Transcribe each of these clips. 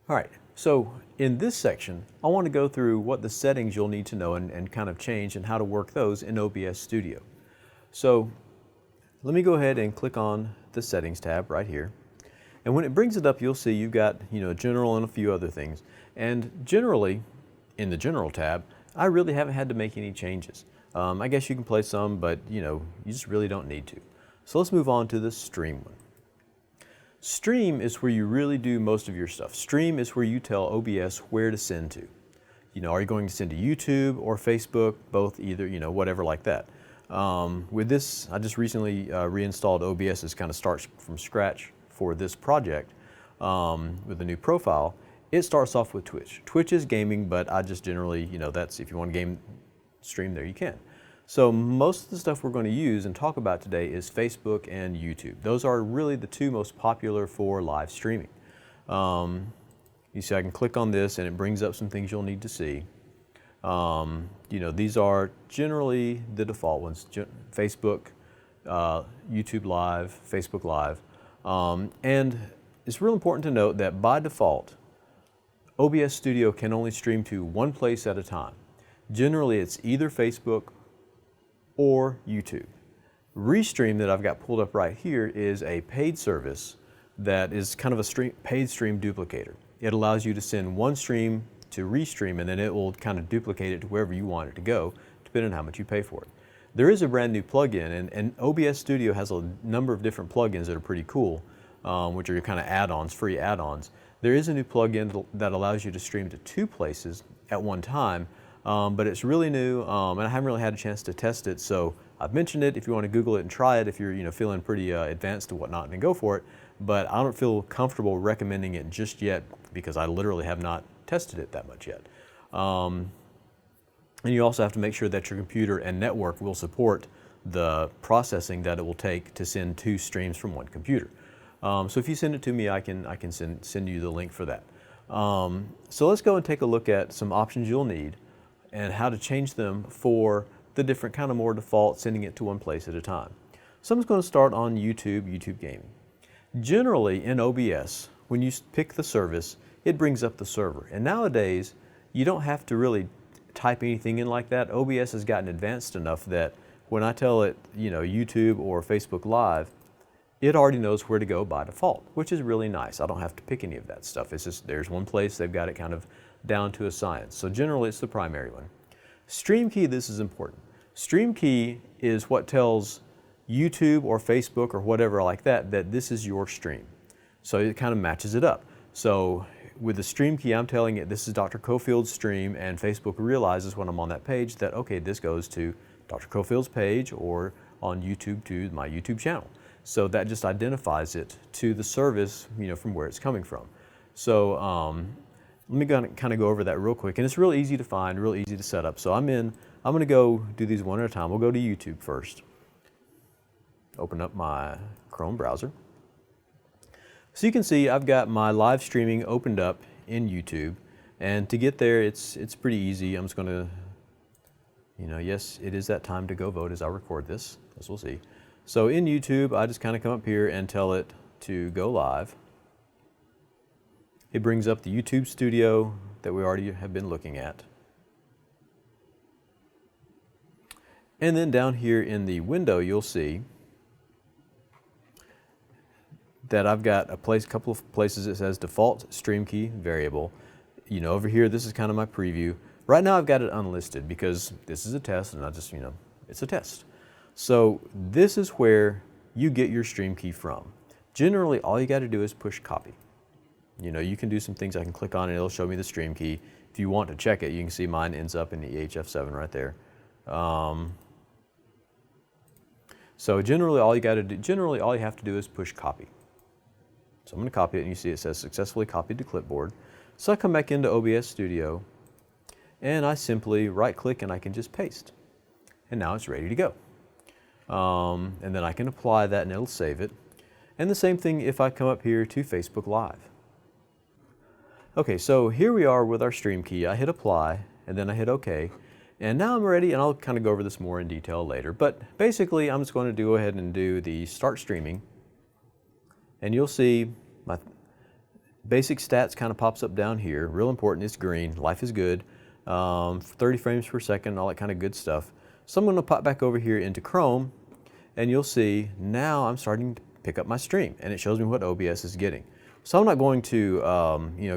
All right, so in this section, I want to go through what the settings you'll need to know and kind of change and how to work those in OBS Studio. So let me go ahead and click on the settings tab right here. And when it brings it up, you'll see you've got, general and a few other things. And generally, in the general tab, I really haven't had to make any changes. I guess you can play some, but you just really don't need to. So let's move on to the stream one. Stream is where you really do most of your stuff. Stream is where you tell OBS where to send to. Are you going to send to YouTube or Facebook, both, either, whatever like that. With this, I just recently reinstalled OBS as kind of starts from scratch for this project with a new profile. It starts off with Twitch. Twitch is gaming, but I just generally, that's if you want to game stream there, you can. So most of the stuff we're going to use and talk about today is Facebook and YouTube. Those are really the two most popular for live streaming. You see I can click on this and it brings up some things you'll need to see. These are generally the default ones, Facebook, YouTube Live, Facebook Live. And it's real important to note that by default, OBS Studio can only stream to one place at a time. Generally, it's either Facebook or YouTube. Restream that I've got pulled up right here is a paid service that is kind of a paid stream duplicator. It allows you to send one stream to Restream and then it will kind of duplicate it to wherever you want it to go, depending on how much you pay for it. There is a brand new plugin, and OBS Studio has a number of different plugins that are pretty cool, which are kind of add-ons, free add-ons. There is a new plugin that allows you to stream to two places at one time, but it's really new, and I haven't really had a chance to test it, so I've mentioned it. If you want to Google it and try it, if you're feeling pretty advanced and whatnot, then go for it. But I don't feel comfortable recommending it just yet because I literally have not tested it that much yet. And you also have to make sure that your computer and network will support the processing that it will take to send two streams from one computer. So if you send it to me, I can send you the link for that. So let's go and take a look at some options you'll need and how to change them for the different kind of more default, sending it to one place at a time. So I'm just going to start on YouTube Gaming. Generally in OBS, when you pick the service, it brings up the server. And nowadays, you don't have to really type anything in like that. OBS has gotten advanced enough that when I tell it, YouTube or Facebook Live, it already knows where to go by default, which is really nice. I don't have to pick any of that stuff. It's just there's one place, they've got it kind of down to a science. So generally it's the primary one. Stream key, this is important. Stream key is what tells YouTube or Facebook or whatever like that this is your stream. So it kind of matches it up. So with the stream key, I'm telling it this is Dr. Cofield's stream, and Facebook realizes when I'm on that page that, okay, this goes to Dr. Cofield's page or on YouTube to my YouTube channel. So that just identifies it to the service, from where it's coming from. So let me kind of go over that real quick. And it's real easy to find, real easy to set up. So I'm going to go do these one at a time. We'll go to YouTube first. Open up my Chrome browser. So you can see I've got my live streaming opened up in YouTube. And to get there, it's pretty easy. I'm just going to, yes, it is that time to go vote as I record this, as we'll see. So in YouTube, I just kind of come up here and tell it to go live. It brings up the YouTube Studio that we already have been looking at. And then down here in the window, you'll see that I've got a couple of places that says default stream key variable. Over here, this is kind of my preview. Right now I've got it unlisted because this is a test and I just, it's a test. So this is where you get your stream key from. Generally, all you got to do is push copy. You can do some things. I can click on it, it'll show me the stream key. If you want to check it, you can see mine ends up in the EHF7 right there. So generally all you have to do is push copy. So I'm going to copy it, and you see it says successfully copied to clipboard. So I come back into OBS Studio and I simply right click and I can just paste. And now it's ready to go. And then I can apply that and it'll save it. And the same thing if I come up here to Facebook Live. Okay, so here we are with our stream key. I hit apply and then I hit OK. And now I'm ready, and I'll kind of go over this more in detail later. But basically, I'm just going to go ahead and do the start streaming. And you'll see Basic stats kind of pops up down here. Real important, it's green. Life is good. 30 frames per second, all that kind of good stuff. So I'm going to pop back over here into Chrome, and you'll see now I'm starting to pick up my stream, and it shows me what OBS is getting. So I'm not going to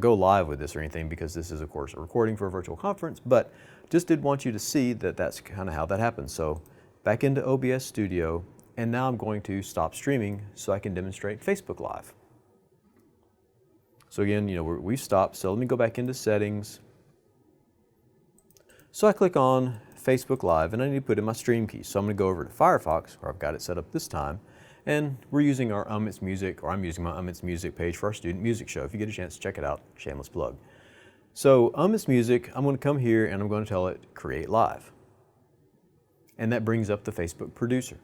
go live with this or anything, because this is, of course, a recording for a virtual conference, but just did want you to see that that's kind of how that happens. So back into OBS Studio, and now I'm going to stop streaming so I can demonstrate Facebook Live. So again, we've stopped, so let me go back into settings. So I click on Facebook Live, and I need to put in my stream key. So I'm going to go over to Firefox, where I've got it set up this time, and we're using our It's Music, or I'm using my It's Music page for our student music show. If you get a chance to check it out, shameless plug. So It's Music, I'm going to come here and I'm going to tell it create live. And that brings up the Facebook producer.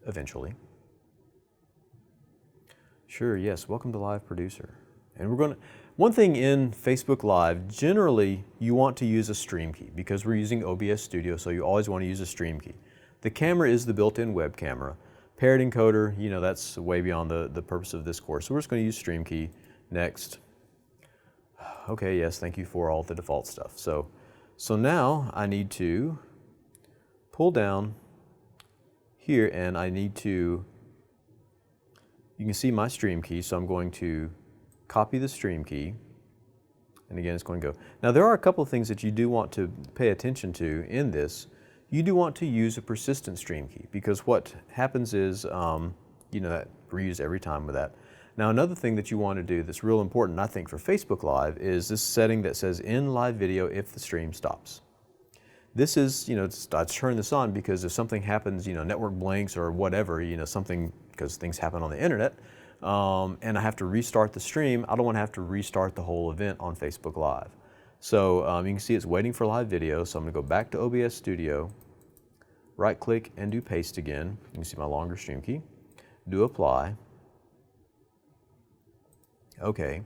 Eventually. Sure, yes, welcome to Live Producer. And one thing in Facebook Live, generally you want to use a stream key because we're using OBS Studio, so you always want to use a stream key. The camera is the built-in web camera. Paired encoder, that's way beyond the purpose of this course. So we're just going to use stream key. Next. Okay, yes, thank you for all the default stuff. So now I need to pull down here, and I need to, you can see my stream key, so I'm going to copy the stream key, and again it's going to go. Now there are a couple of things that you do want to pay attention to in this. You do want to use a persistent stream key, because what happens is, that we're used every time with that. Now another thing that you want to do that's real important, I think, for Facebook Live is this setting that says in live video if the stream stops. This is, I turn this on because if something happens, network blinks or whatever, something, because things happen on the internet, and I have to restart the stream, I don't want to have to restart the whole event on Facebook Live. So you can see it's waiting for live video, so I'm going to go back to OBS Studio, right click and do paste again. You can see my longer stream key. Do apply. Okay,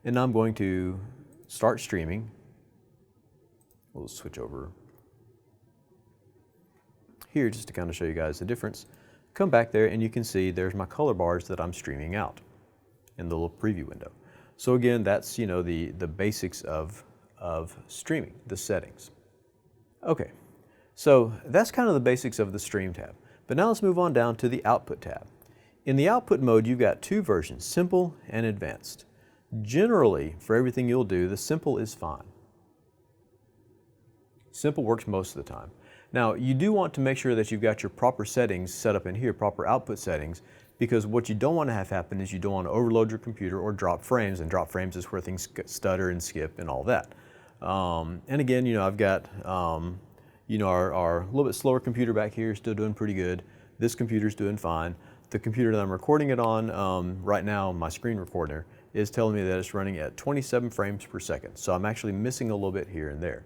and now I'm going to start streaming. We'll switch over here just to kind of show you guys the difference. Come back there and you can see there's my color bars that I'm streaming out in the little preview window. So again, that's the basics of streaming, the settings. Okay, so that's kind of the basics of the stream tab. But now let's move on down to the output tab. In the output mode, you've got two versions, simple and advanced. Generally, for everything you'll do, the simple is fine. Simple works most of the time. Now, you do want to make sure that you've got your proper settings set up in here, proper output settings, because what you don't want to have happen is you don't want to overload your computer or drop frames, and drop frames is where things stutter and skip and all that. And again, I've got, our little bit slower computer back here is still doing pretty good. This computer's doing fine. The computer that I'm recording it on right now, my screen recorder, is telling me that it's running at 27 frames per second. So I'm actually missing a little bit here and there.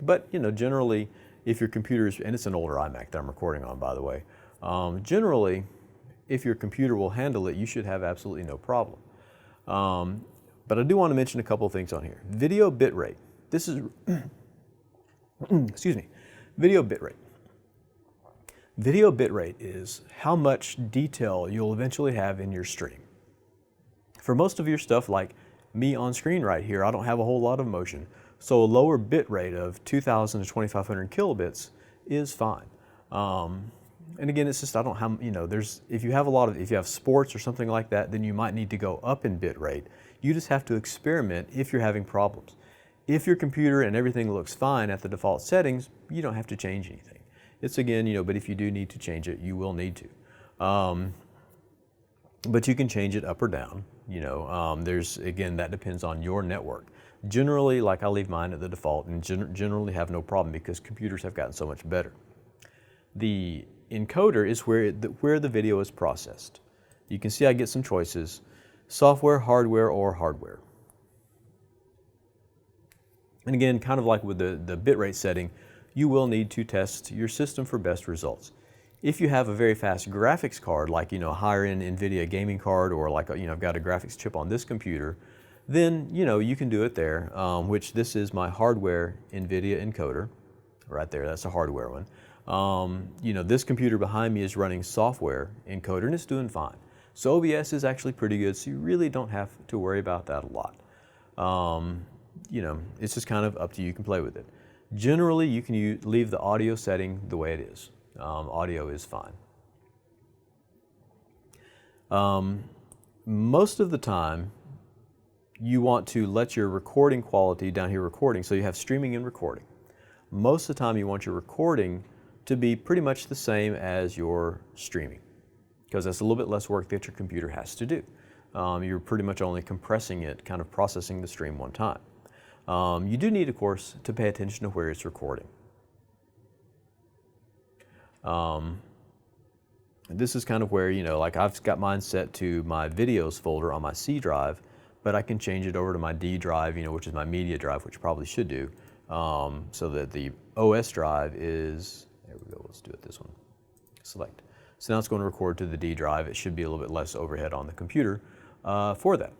But generally, if your computer is, and it's an older iMac that I'm recording on, by the way, generally, if your computer will handle it, you should have absolutely no problem. But I do want to mention a couple of things on here. Video bitrate. This is, excuse me, video bitrate. Video bitrate is how much detail you'll eventually have in your stream. For most of your stuff, like me on screen right here, I don't have a whole lot of motion. So a lower bit rate of 2,000 to 2,500 kilobits is fine. And again, it's just, I don't have, if you have sports or something like that, then you might need to go up in bit rate. You just have to experiment if you're having problems. If your computer and everything looks fine at the default settings, you don't have to change anything. It's again, but if you do need to change it, you will need to. But you can change it up or down. Again, that depends on your network. Generally, like I leave mine at the default and generally have no problem because computers have gotten so much better. The encoder is where the video is processed. You can see I get some choices: software, hardware, or hardware. And again, kind of like with the bitrate setting, you will need to test your system for best results. If you have a very fast graphics card, like higher end NVIDIA gaming card, or like I've got a graphics chip on this computer, then you can do it there. Which this is my hardware NVIDIA encoder, right there. That's a hardware one. You know, this computer behind me is running software encoder and it's doing fine. So OBS is actually pretty good, so you really don't have to worry about that a lot. You know, it's just kind of up to you. You can play with it. Generally, you can leave the audio setting the way it is. Audio is fine. Most of the time, you want to let your recording quality down here, recording, so you have streaming and recording. Most of the time, you want your recording to be pretty much the same as your streaming, because that's a little bit less work that your computer has to do. You're pretty much only compressing it, kind of processing the stream one time. You do need, of course, to pay attention to where it's recording. This is kind of where, you know, like I've got mine set to my videos folder on my C drive, but I can change it over to my D drive, you know, which is my media drive, which you probably should do, so that the OS drive is, there we go, let's do it this one, select. So now it's going to record to the D drive. It should be a little bit less overhead on the computer for that.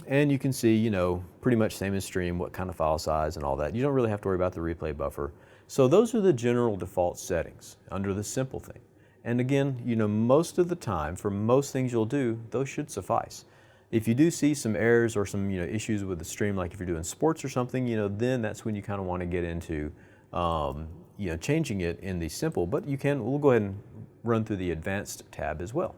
And you can see, you know, pretty much same as stream, what kind of file size and all that. You don't really have to worry about the replay buffer. So those are the general default settings under the simple thing. And again, you know, most of the time, for most things you'll do, those should suffice. If you do see some errors or some, you know, issues with the stream, like if you're doing sports or something, you know, then that's when you kind of want to get into, you know, changing it in the simple. But you can, we'll go ahead and run through the advanced tab as well.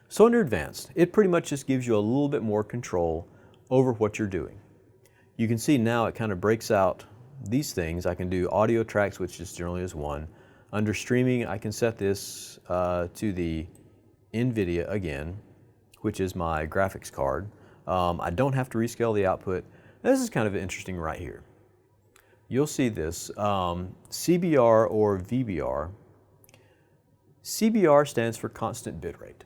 So under advanced, it pretty much just gives you a little bit more control over what you're doing. You can see now it kind of breaks out these things. I can do audio tracks, which just generally is one. Under streaming, I can set this to the NVIDIA again, which is my graphics card. I don't have to rescale the output. This is kind of interesting right here. You'll see this, CBR or VBR. CBR stands for constant bitrate.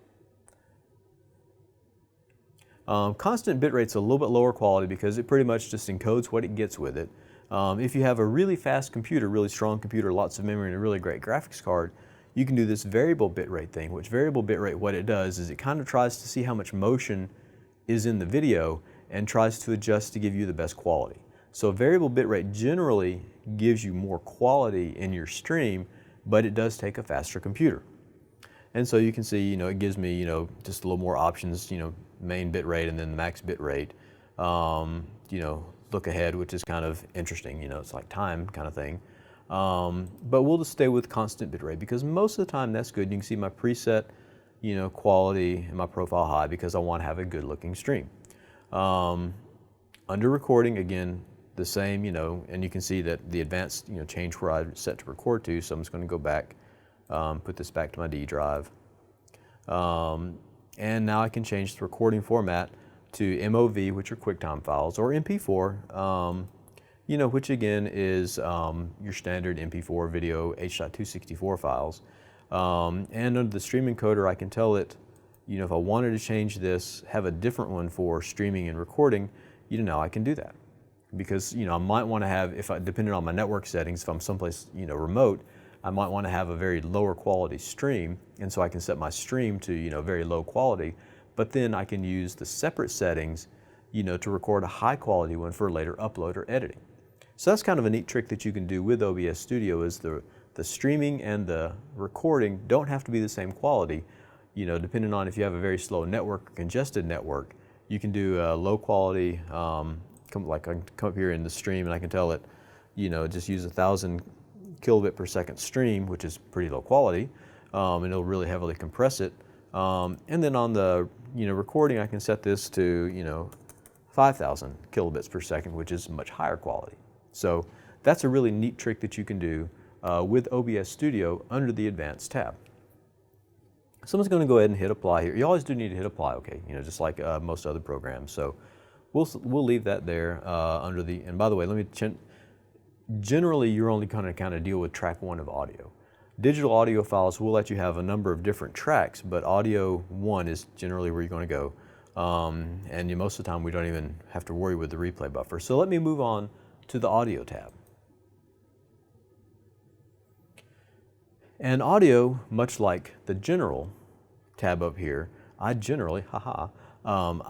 Constant bitrate's a little bit lower quality because it pretty much just encodes what it gets with it. If you have a really fast computer, really strong computer, lots of memory, and a really great graphics card, you can do this variable bitrate thing, which variable bitrate, what it does is it kind of tries to see how much motion is in the video and tries to adjust to give you the best quality. So variable bitrate generally gives you more quality in your stream, but it does take a faster computer. And so you can see, you know, it gives me, you know, just a little more options, you know, main bit rate and then the max bit rate. You know, look ahead, which is kind of interesting, you know, it's like time kind of thing. But we'll just stay with constant bit rate because most of the time that's good. You can see my preset, you know, quality and my profile high because I want to have a good looking stream. Under recording, again, the same, you know, and you can see that the advanced, you know, change where I set to record to. So I'm just going to go back, put this back to my D drive. And now I can change the recording format to MOV, which are QuickTime files, or MP4, you know, which again is your standard MP4 video H.264 files. And under the stream encoder, I can tell it, you know, if I wanted to change this, have a different one for streaming and recording, you know, now I can do that. Because, you know, I might want to have, depending on my network settings, if I'm someplace, you know, remote, I might want to have a very lower quality stream, and so I can set my stream to, you know, very low quality, but then I can use the separate settings, you know, to record a high quality one for later upload or editing. So that's kind of a neat trick that you can do with OBS Studio is the streaming and the recording don't have to be the same quality. You know, depending on if you have a very slow network or congested network, you can do a low quality, like I can come up here in the stream and I can tell it, you know, just use 1,000 kilobit per second stream, which is pretty low quality, and it'll really heavily compress it. And then on the, you know, recording, I can set this to, you know, 5,000 kilobits per second, which is much higher quality. So that's a really neat trick that you can do with OBS Studio under the Advanced tab. Someone's going to go ahead and hit apply here. You always do need to hit apply, okay, you know, just like most other programs. So we'll leave that there under the, and by the way, let me generally, you're only going to kind of deal with track 1 of audio. Digital audio files will let you have a number of different tracks, but audio 1 is generally where you're going to go. And most of the time, we don't even have to worry with the replay buffer. So let me move on to the audio tab. And audio, much like the general tab up here, I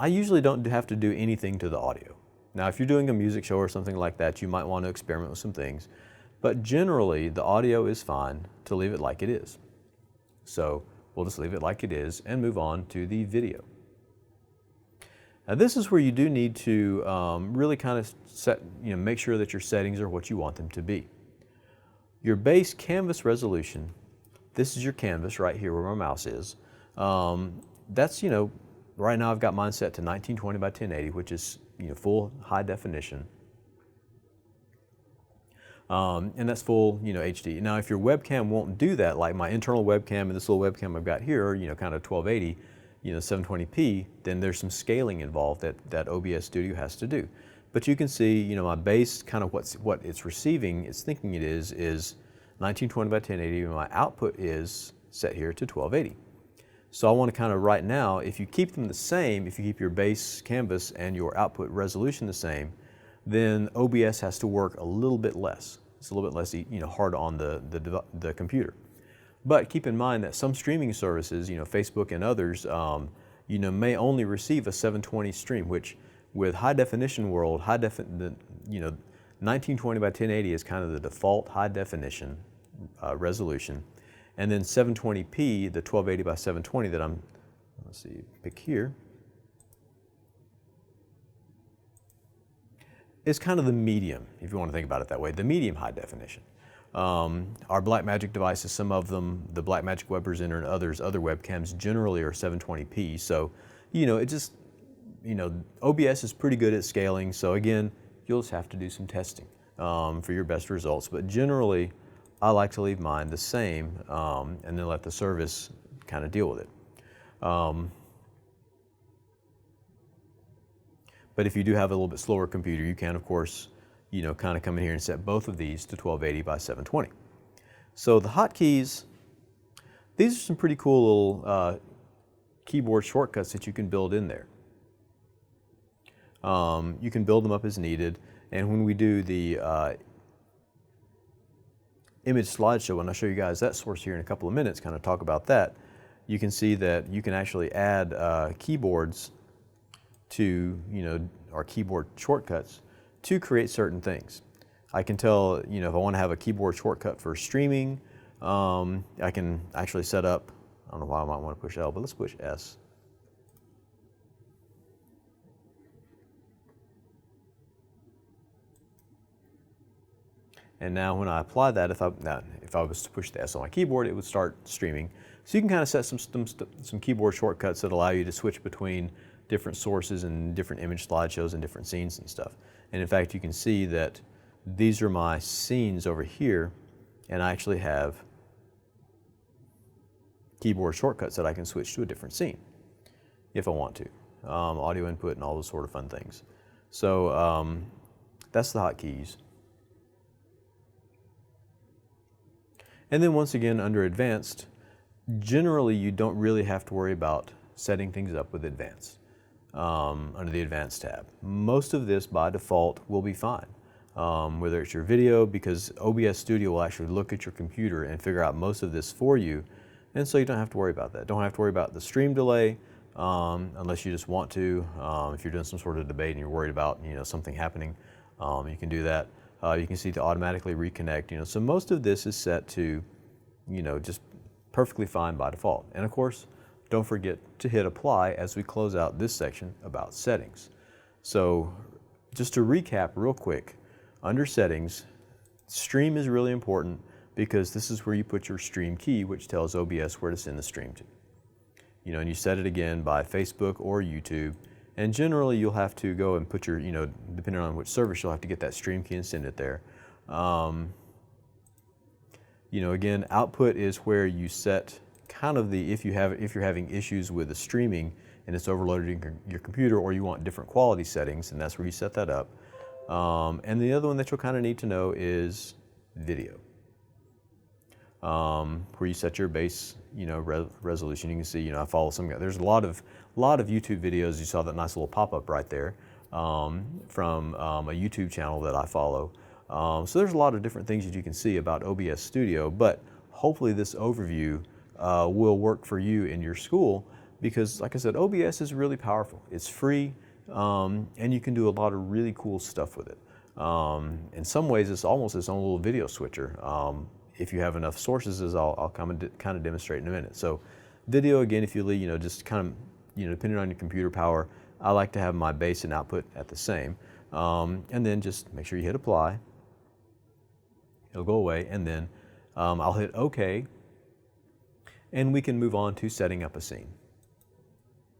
usually don't have to do anything to the audio. Now, if you're doing a music show or something like that, you might want to experiment with some things. But generally, the audio is fine to leave it like it is. So we'll just leave it like it is and move on to the video. Now, this is where you do need to really kind of make sure that your settings are what you want them to be. Your base canvas resolution, this is your canvas right here where my mouse is. That's, right now I've got mine set to 1920 by 1080, which is, full high definition. And that's full, HD. Now, if your webcam won't do that, like my internal webcam and this little webcam I've got here, kind of 1280, 720p, then there's some scaling involved that OBS Studio has to do. But you can see, my base, kind of what it's receiving, it's thinking it is 1920 by 1080, and my output is set here to 1280. So I want to kind of right now, if you keep them the same, if you keep your base canvas and your output resolution the same, then OBS has to work a little bit less. It's a little bit less, hard on the computer. But keep in mind that some streaming services, Facebook and others, may only receive a 720 stream, which with high definition world, 1920 by 1080 is kind of the default high definition resolution. And then 720p, the 1280 by 720 that pick here, is kind of the medium, if you want to think about it that way, the medium high definition. Our Blackmagic devices, some of them, the Blackmagic Web Presenter and other webcams generally are 720p. So, OBS is pretty good at scaling. So again, you'll just have to do some testing for your best results. But generally, I like to leave mine the same and then let the service kind of deal with it. But if you do have a little bit slower computer, you can, of course, kind of come in here and set both of these to 1280 by 720. So the hotkeys, these are some pretty cool little keyboard shortcuts that you can build in there. You can build them up as needed, and when we do the image slideshow, and I'll show you guys that source here in a couple of minutes, kind of talk about that, you can see that you can actually add keyboards to, our keyboard shortcuts to create certain things. I can tell, if I want to have a keyboard shortcut for streaming, I can actually set up, I don't know why I might want to push L, but let's push S. And now when I apply that, if I was to push the S on my keyboard, it would start streaming. So you can kind of set some keyboard shortcuts that allow you to switch between different sources and different image slideshows and different scenes and stuff. And in fact, you can see that these are my scenes over here, and I actually have keyboard shortcuts that I can switch to a different scene if I want to. Audio input and all those sort of fun things. So that's the hotkeys. And then once again, under advanced, generally you don't really have to worry about setting things up with advanced. Under the advanced tab. Most of this by default will be fine. Whether it's your video, because OBS Studio will actually look at your computer and figure out most of this for you, and so you don't have to worry about that. Don't have to worry about the stream delay unless you just want to. If you're doing some sort of debate and you're worried about something happening, you can do that. You can see to automatically reconnect. So most of this is set to just perfectly fine by default. And of course, don't forget to hit apply as we close out this section about settings. So just to recap real quick, under settings, stream is really important because this is where you put your stream key, which tells OBS where to send the stream to. And you set it again by Facebook or YouTube. And generally you'll have to go and put your, depending on which service, you'll have to get that stream key and send it there. Again, output is where you set kind of if you're having issues with the streaming and it's overloaded your computer, or you want different quality settings, and that's where you set that up. And the other one that you'll kind of need to know is video, where you set your base, resolution. You can see, I follow some guy. There's a lot of YouTube videos. You saw that nice little pop-up right there from a YouTube channel that I follow. So there's a lot of different things that you can see about OBS Studio, but hopefully this overview will work for you in your school because, like I said, OBS is really powerful. It's free. and you can do a lot of really cool stuff with it. In some ways, it's almost its own little video switcher. If you have enough sources, as I'll kind of demonstrate in a minute. So video, again, if you just kind of, depending on your computer power, I like to have my base and output at the same. And then just make sure you hit apply. It'll go away, and then I'll hit OK, and we can move on to setting up a scene.